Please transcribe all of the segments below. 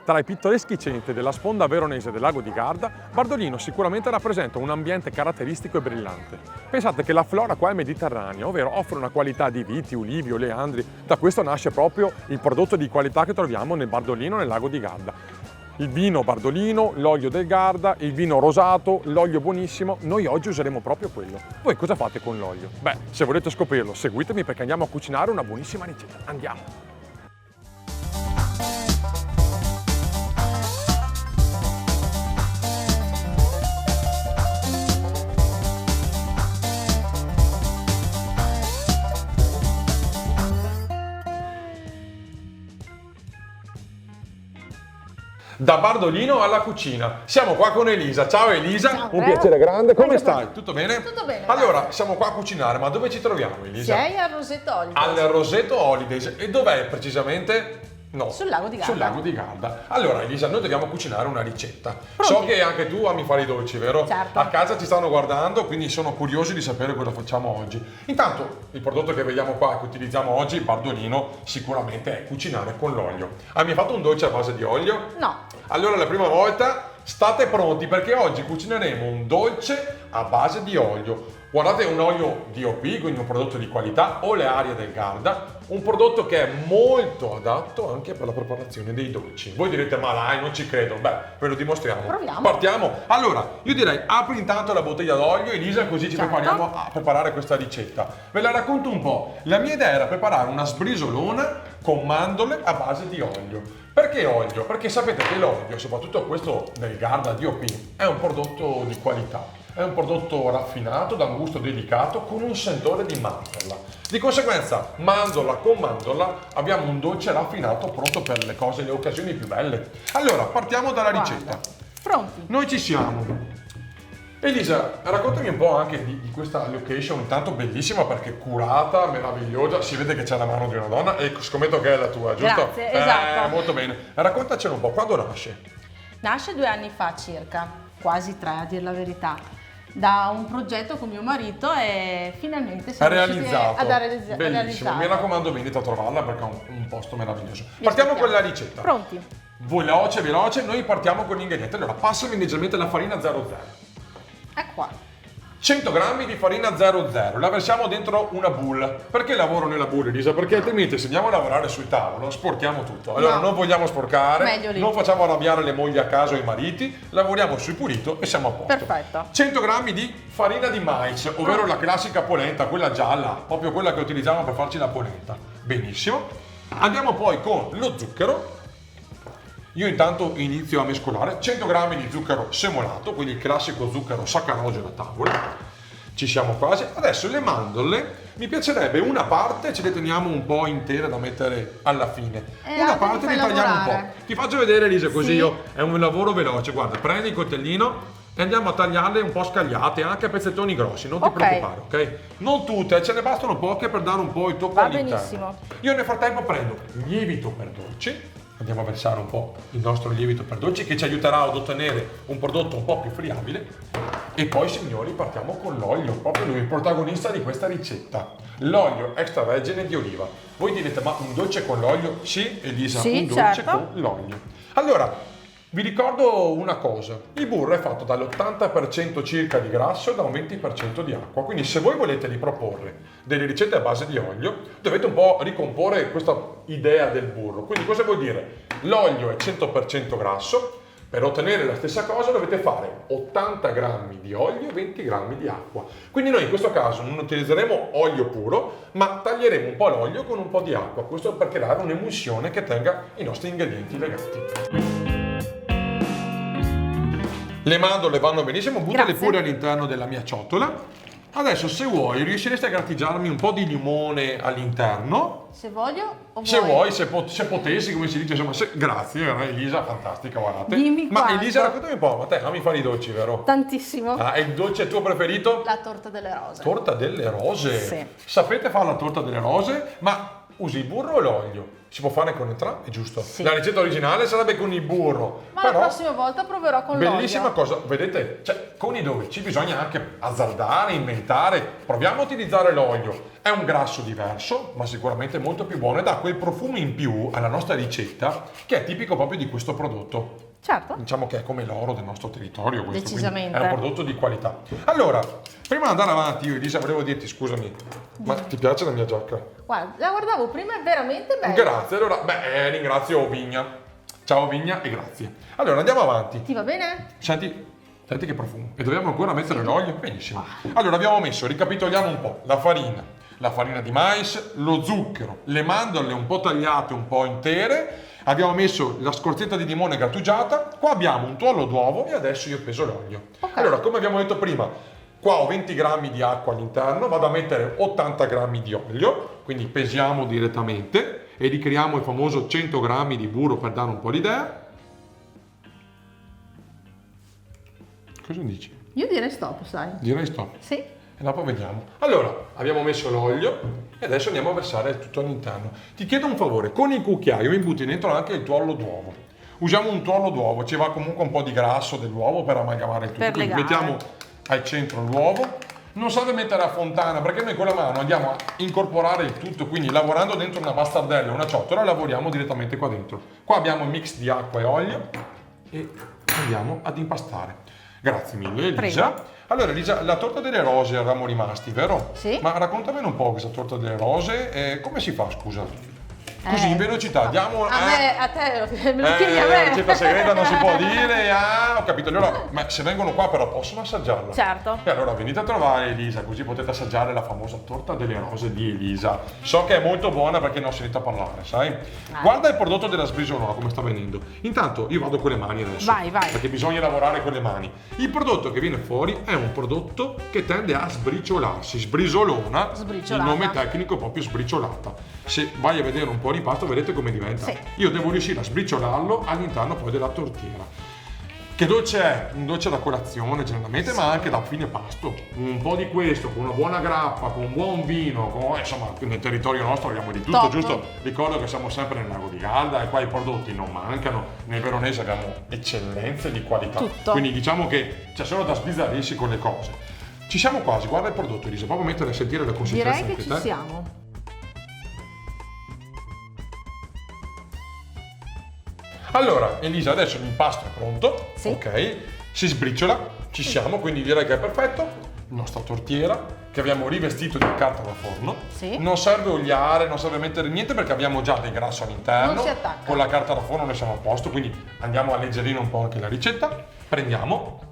Tra i pittoreschi centri della sponda veronese del lago di Garda, Bardolino sicuramente rappresenta un ambiente caratteristico e brillante. Pensate che la flora qua è mediterranea, ovvero offre una qualità di viti, ulivi, oleandri. Da questo nasce proprio il prodotto di qualità che troviamo nel Bardolino nel lago di Garda. Il vino Bardolino, l'olio del Garda, il vino rosato, l'olio buonissimo. Noi oggi useremo proprio quello. Voi cosa fate con l'olio? Beh, se volete scoprirlo, seguitemi perché andiamo a cucinare una buonissima ricetta. Andiamo! Da Bardolino alla cucina. Siamo qua con Elisa. Ciao Elisa, Ciao, un piacere grande. Come Ecco stai? Tutto bene? Tutto bene. Allora, grazie. siamo qua a cucinare, ma dove ci troviamo Elisa? Sei al Rosetto Holidays. Al Rosetto Holidays. E dov'è precisamente? No. Sul lago di Garda. Sul lago di Garda. Allora Elisa, noi dobbiamo cucinare una ricetta. Pronti? So che anche tu ami fare i dolci, vero? Certo. A casa ci stanno guardando, quindi sono curiosi di sapere cosa facciamo oggi. Intanto, il prodotto che vediamo qua, che utilizziamo oggi, il Bardolino, sicuramente è cucinare con l'olio. Hai mai fatto un dolce a base di olio? No. Allora la prima volta state pronti perché oggi cucineremo un dolce a base di olio. Guardate, un olio DOP, quindi un prodotto di qualità, olearia del Garda, un prodotto che è molto adatto anche per la preparazione dei dolci. Voi direte, ma dai, non ci credo. Beh, ve lo dimostriamo. Proviamo. Partiamo. Allora, io direi, apri intanto la bottiglia d'olio, Elisa, così ci Certo. prepariamo a preparare questa ricetta. Ve la racconto un po'. La mia idea era preparare una sbrisolona con mandorle a base di olio. Perché olio? Perché sapete che l'olio, soprattutto questo del Garda DOP, è un prodotto di qualità. È un prodotto raffinato, da un gusto delicato, con un sentore di mandorla. Di conseguenza, mandorla con mandorla, abbiamo un dolce raffinato pronto per le cose, le occasioni più belle. Allora, partiamo dalla ricetta. Pronti? Noi ci siamo. Elisa, raccontami un po' anche di questa location, intanto bellissima perché curata, meravigliosa, si vede che c'è la mano di una donna e scommetto che è la tua, giusto? Grazie, esatto. Molto bene. Raccontacelo un po', quando nasce? Nasce 2 anni fa circa, quasi 3 a dire la verità, da un progetto con mio marito e finalmente È siamo riusciti realizzato. a Bellissimo, realizzarlo. mi raccomando venite a trovarla perché è un posto meraviglioso. Vi Partiamo aspettiamo. con la ricetta. Pronti? Veloce, noi partiamo con gli ingredienti. Allora, passami leggermente la farina 00. Ecco qua. 100 grammi di farina 00, la versiamo dentro una boule. Perché lavoro nella boule, Elisa? Perché altrimenti se andiamo a lavorare sul tavolo sporchiamo tutto. Allora No. non vogliamo sporcare, Meglio lì. non facciamo arrabbiare le mogli a casa o i mariti, lavoriamo sul pulito e siamo a posto. Perfetto. 100 grammi di farina di mais, ovvero la classica polenta, quella gialla, proprio quella che utilizziamo per farci la polenta. Benissimo. Andiamo poi con lo zucchero. Io intanto inizio a mescolare 100 grammi di zucchero semolato, quindi il classico zucchero saccarogeno a tavola. Ci siamo quasi. Adesso le mandorle, mi piacerebbe una parte, ce le teniamo un po' intere da mettere alla fine. Una altre parte li le fai tagliamo un po'. lavorare. Ti faccio vedere Elisa così Sì. io, è un lavoro veloce. Guarda, prendi il coltellino e andiamo a tagliarle un po' scagliate, anche a pezzettoni grossi, non ti Ok. preoccupare, ok? Non tutte, ce ne bastano poche per dare un po' il tocco Va all'interno. benissimo. Io nel frattempo prendo lievito per dolci. Andiamo a versare un po' il nostro lievito per dolci che ci aiuterà ad ottenere un prodotto un po' più friabile. E poi signori partiamo con l'olio, proprio lui il protagonista di questa ricetta. L'olio extravergine di oliva. Voi direte ma un dolce con l'olio? Sì Elisa, Sì, un dolce certo. con l'olio. Allora, vi ricordo una cosa, il burro è fatto dall'80% circa di grasso e da un 20% di acqua, quindi se voi volete riproporre delle ricette a base di olio, dovete un po' ricomporre questa idea del burro. Quindi cosa vuol dire? L'olio è 100% grasso, per ottenere la stessa cosa dovete fare 80 grammi di olio e 20 grammi di acqua. Quindi noi in questo caso non utilizzeremo olio puro, ma taglieremo un po' l'olio con un po' di acqua, questo per creare un'emulsione che tenga i nostri ingredienti legati. Le mandorle vanno benissimo, buttale Grazie. pure all'interno della mia ciotola. Adesso se vuoi riusciresti a grattugiarmi un po' di limone all'interno. Se voglio o Se vuoi, se potessi, come si dice, insomma, grazie, Elisa, fantastica, guardate. Dimmi Ma quanto. Elisa, raccontami un po', ma te ami fare i dolci, vero? Tantissimo. Ah, e il dolce tuo preferito? La torta delle rose. Torta delle rose. Sì. Sapete fare la torta delle rose? Ma usi il burro o l'olio? Si può fare con entrambi, giusto? Sì. La ricetta originale sarebbe con il burro. Ma però la prossima volta proverò con l'olio. bellissima cosa, vedete, cioè, con i dolci bisogna anche azzardare, inventare. Proviamo a utilizzare l'olio. È un grasso diverso, ma sicuramente molto più buono e dà quel profumo in più alla nostra ricetta che è tipico proprio di questo prodotto. Certo. Diciamo che è come l'oro del nostro territorio, questo, Decisamente. quindi è un prodotto di qualità. Allora, prima di andare avanti, io Elisa volevo dirti, scusami, ma ti piace la mia giacca? Guarda, la guardavo prima, è veramente bella. Grazie, allora, ringrazio Vigna. Ciao Vigna e grazie. Allora, andiamo avanti. Ti va bene? Senti che profumo. E dobbiamo ancora mettere l'olio? Benissimo. Allora, abbiamo messo, ricapitoliamo un po', la farina di mais, lo zucchero, le mandorle un po' tagliate, un po' intere, abbiamo messo la scorzetta di limone grattugiata, qua abbiamo un tuorlo d'uovo e adesso io peso l'olio. Okay. Allora, come abbiamo detto prima, qua ho 20 grammi di acqua all'interno, vado a mettere 80 grammi di olio, quindi pesiamo direttamente e ricriamo il famoso 100 grammi di burro per dare un po' l'idea. Cosa dici? Io direi stop, sai. Direi stop. Sì. E dopo vediamo. Allora, abbiamo messo l'olio e adesso andiamo a versare tutto all'interno. Ti chiedo un favore, con il cucchiaio mi butti dentro anche il tuorlo d'uovo. Usiamo un tuorlo d'uovo, ci va comunque un po' di grasso dell'uovo per amalgamare il tutto. Per Quindi legare. mettiamo al centro l'uovo. Non serve mettere a fontana perché noi con la mano andiamo a incorporare il tutto, quindi lavorando dentro una bastardella, una ciotola, lavoriamo direttamente qua dentro. Qua abbiamo il mix di acqua e olio e andiamo ad impastare. Grazie mille Elisa. Prego. Allora Elisa, la torta delle rose eravamo rimasti, vero? Sì. Ma raccontamene un po' questa torta delle rose, come si fa, scusa? Così in velocità, diamo a te, me lo chiedi a me. ricetta segreta non si può dire, ho capito. Allora, ma se vengono qua però possono assaggiarla? Certo. E allora venite a trovare Elisa, così potete assaggiare la famosa torta delle rose di Elisa. So che è molto buona perché ne ho sentito parlare, sai? Guarda il prodotto della sbrisolona come sta venendo. Intanto io vado con le mani adesso. Vai. Perché bisogna lavorare con le mani. Il prodotto che viene fuori è un prodotto che tende a sbriciolarsi, sbrisolona, Sbriciolata. il nome tecnico è proprio sbriciolata. Se vai a vedere un po' l'impasto vedete come diventa. Sì. Io devo riuscire a sbriciolarlo all'interno poi della tortiera. Che dolce è? Un dolce da colazione generalmente, ma anche da fine pasto. Un po' di questo, con una buona grappa, con un buon vino, insomma nel territorio nostro abbiamo di tutto, Top. giusto? Ricordo che siamo sempre nel lago di Garda e qua i prodotti non mancano. Nel veronese abbiamo eccellenze di qualità. Tutto. Quindi diciamo che c'è solo da sbizzarrirsi con le cose. Ci siamo quasi, guarda il prodotto Elisa, proprio mettere a sentire la consistenza. Direi che anche ci te. siamo. Allora, Elisa, adesso l'impasto è pronto, Sì. ok? Si sbriciola, ci siamo, quindi direi che è perfetto. La nostra tortiera, che abbiamo rivestito di carta da forno. Sì. Non serve oliare, non serve mettere niente perché abbiamo già del grasso all'interno. Non si attacca. Con la carta da forno noi siamo a posto, quindi andiamo a alleggerire un po' anche la ricetta. Prendiamo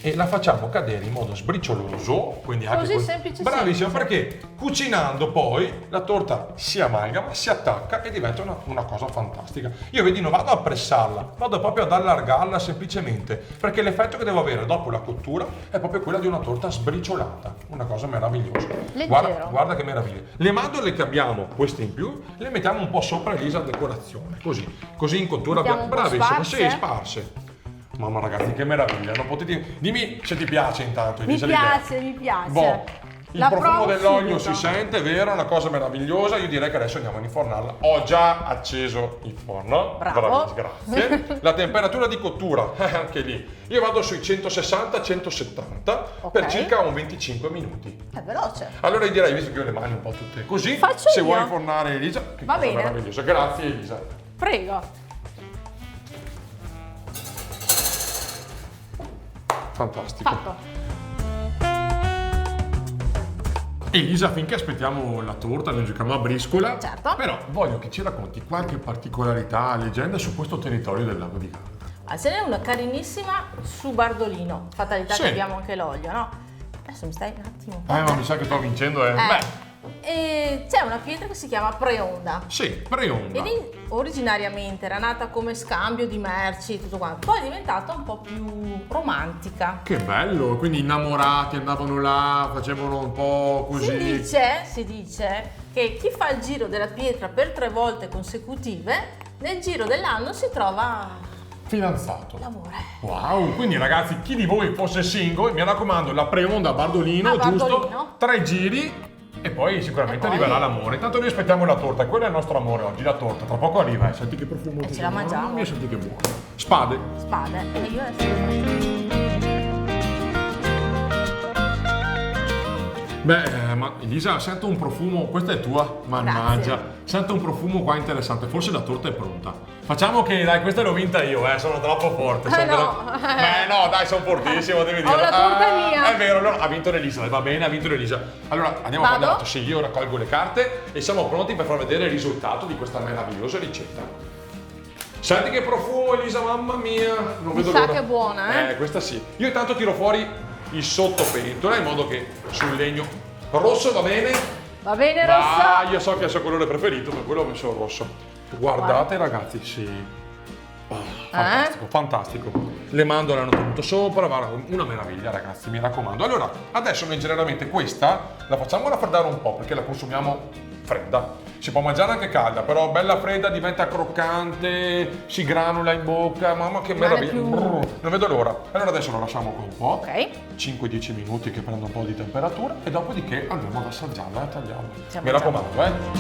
e la facciamo cadere in modo sbricioloso, quindi anche Così semplice, bravissimo, semplice. perché cucinando poi la torta si amalgama, si attacca e diventa una cosa fantastica. Io vedi, non vado a pressarla, vado proprio ad allargarla semplicemente, perché l'effetto che devo avere dopo la cottura è proprio quella di una torta sbriciolata, una cosa meravigliosa. Leggero. Guarda che meraviglia. Le mandorle che abbiamo, queste in più, le mettiamo un po' sopra Elisa a decorazione, così in cottura, Mettiamo un po' bravissimo, sparse? sì, sparse. Mamma ragazzi, che meraviglia, non potete... Dimmi se ti piace intanto, Mi Elisa, l'idea. piace, mi piace. Boh, il La profumo provo dell'olio subito. si sente, è vero, è una cosa meravigliosa. Io direi che adesso andiamo a infornarla. Ho già acceso il forno. Bravo. Bravissimo, grazie. La temperatura di cottura, anche lì. Io vado sui 160-170 per Ok. circa un 25 minuti. È veloce. Allora io direi, visto che ho le mani un po' tutte così, Faccio se io. vuoi infornare Elisa, che Va cosa bene. meravigliosa. Grazie Elisa. Prego. Fantastico. Fatto. Elisa, finché aspettiamo la torta, noi giochiamo a briscola. Certo. Però voglio che ci racconti qualche particolarità, leggenda su questo territorio del lago di Garda. Ce n'è una carinissima su Bardolino, fatalità Sì. che abbiamo anche l'olio, no? Adesso mi stai un attimo. Ma mi sa che sto vincendo, eh. Beh, E c'è una pietra che si chiama Preonda. sì, preonda. Ed originariamente era nata come scambio di merci e tutto quanto, poi è diventata un po' più romantica. Che bello, quindi innamorati andavano là, facevano un po' così. Si dice che chi fa il giro della pietra per 3 volte consecutive, nel giro dell'anno si trova Fidanzato. l'amore. Wow, quindi ragazzi, chi di voi fosse single, mi raccomando, la preonda a Bardolino, A Bardolino. giusto? 3 giri E poi sicuramente E poi- arriverà l'amore. Intanto noi aspettiamo la torta, quello è il nostro amore oggi, la torta. Tra poco arriva, senti che profumo che ce la c'è. mangiamo. Mamma mia, senti che buono. Spade. Spade. E io adesso... Beh, ma Elisa, sento un profumo, questa è tua, mannaggia. Grazie. Sento un profumo qua interessante, forse la torta è pronta. Facciamo che, dai, questa l'ho vinta io, sono troppo forte. no. Beh, no, dai, sono fortissimo, devi dire. la torta è mia. È vero, allora ha vinto l'Elisa, va bene, ha vinto l'Elisa. Allora, andiamo a Vado? fare sì, io raccolgo le carte e siamo pronti per far vedere il risultato di questa meravigliosa ricetta. Senti che profumo, Elisa, mamma mia. Non vedo sa l'ora. che è buona, eh? Questa sì. Io intanto tiro fuori il sottopentola in modo che sul legno rosso va bene. Va bene, Ma rossa? io so che è il suo colore preferito, per quello ho messo il rosso. Guardate ragazzi, sì. Fantastico, fantastico. Le mandorle hanno tenuto sopra, guarda, una meraviglia ragazzi, mi raccomando. Allora, adesso noi generalmente questa la facciamo raffreddare un po' perché la consumiamo fredda. Si può mangiare anche calda, però bella fredda, diventa croccante, si granula in bocca, mamma che Rimane meraviglia. più- Brrr, non vedo l'ora. Allora adesso lo lasciamo qua un po'. Ok. 5-10 minuti che prenda un po' di temperatura e dopodiché andremo ad assaggiarla e tagliarla. Ci Mi raccomando,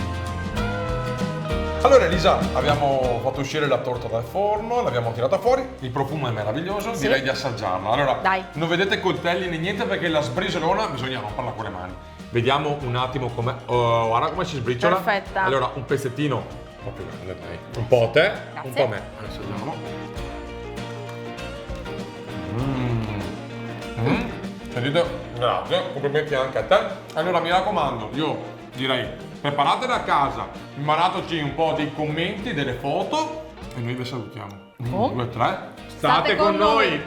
Allora Elisa, abbiamo fatto uscire la torta dal forno, l'abbiamo tirata fuori, il profumo è meraviglioso, Sì. direi di assaggiarla. Allora, Dai. non vedete coltelli né niente perché la sbrisolona bisogna romperla con le mani. Vediamo un attimo come guarda come si sbriciola. Perfetta. Allora, un pezzettino un po' più grande, dai. Un po' a te, Grazie. un po' a me. Assaggiamo. Sentite? Grazie, complimenti anche a te. Allora mi raccomando, io direi preparatela a casa, immarateci un po' dei commenti, delle foto e noi vi salutiamo. 1, Oh. 2, 3. State con noi.